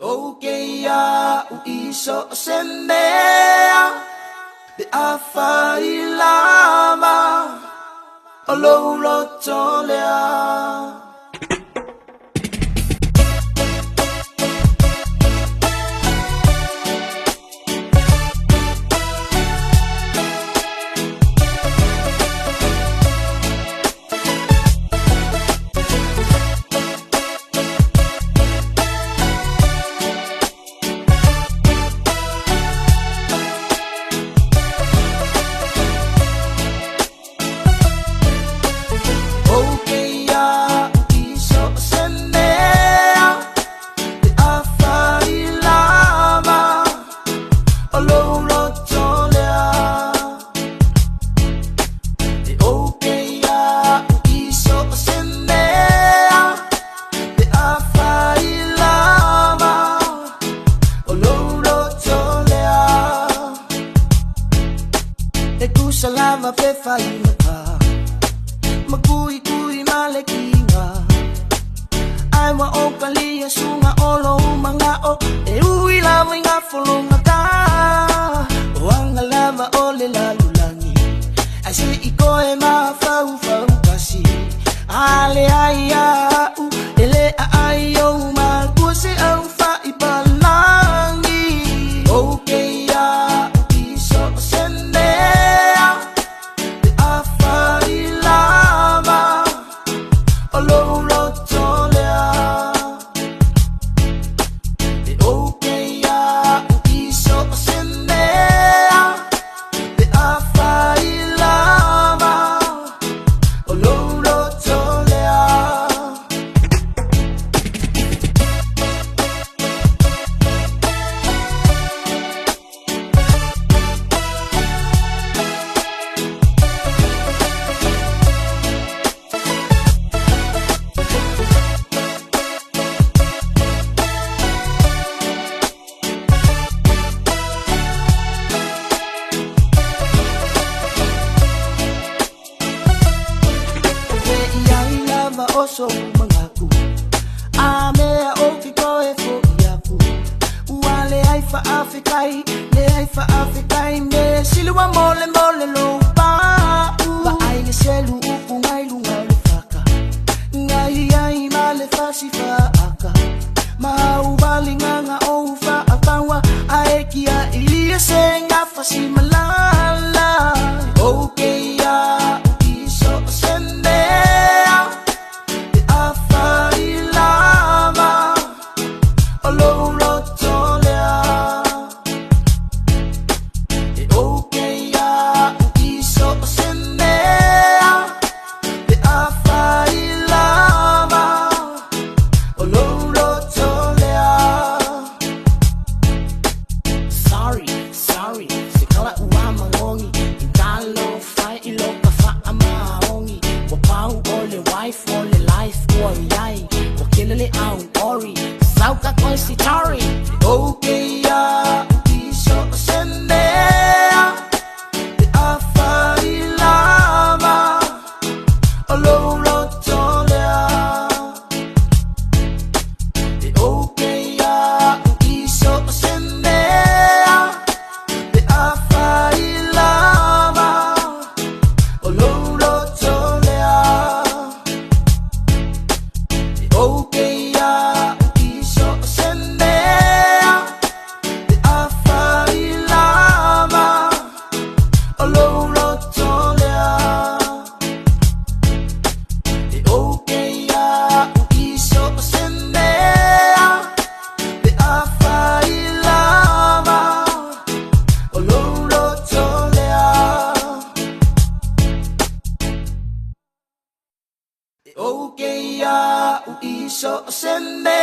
Okay, ya iso senea de afailama ololo tolea. Salama pe fainaka magkui-kui malakinga ay maokali sunga olo mga o uwi lamay nga fulong ka o ang alama ole lalulangi ay si iko ay mafau-fau kasi ale ay au ele ayaw magkusi ang faibalangi. Okay ya iso sende oso mangaku ame oki ko e fo yaku wale ai fa afrikai me silwa mole lo pa ba ai le selu upu ngai lunga le faka ngai ai male fasifa aka ma ubali nganga o fa apawa ai kia ilia senga fasimalala. Okay ya iso sende only life boy yai wakilele au ori sauka koi sitari. Okay ya iso sende de afailama ololo tolea. Okay ya iso sende de afailama ololo tolea. Okay ya iso sende de afailama ololo tolea. Okay ya iso sende de afailama ololo tolea. Okay ya iso sende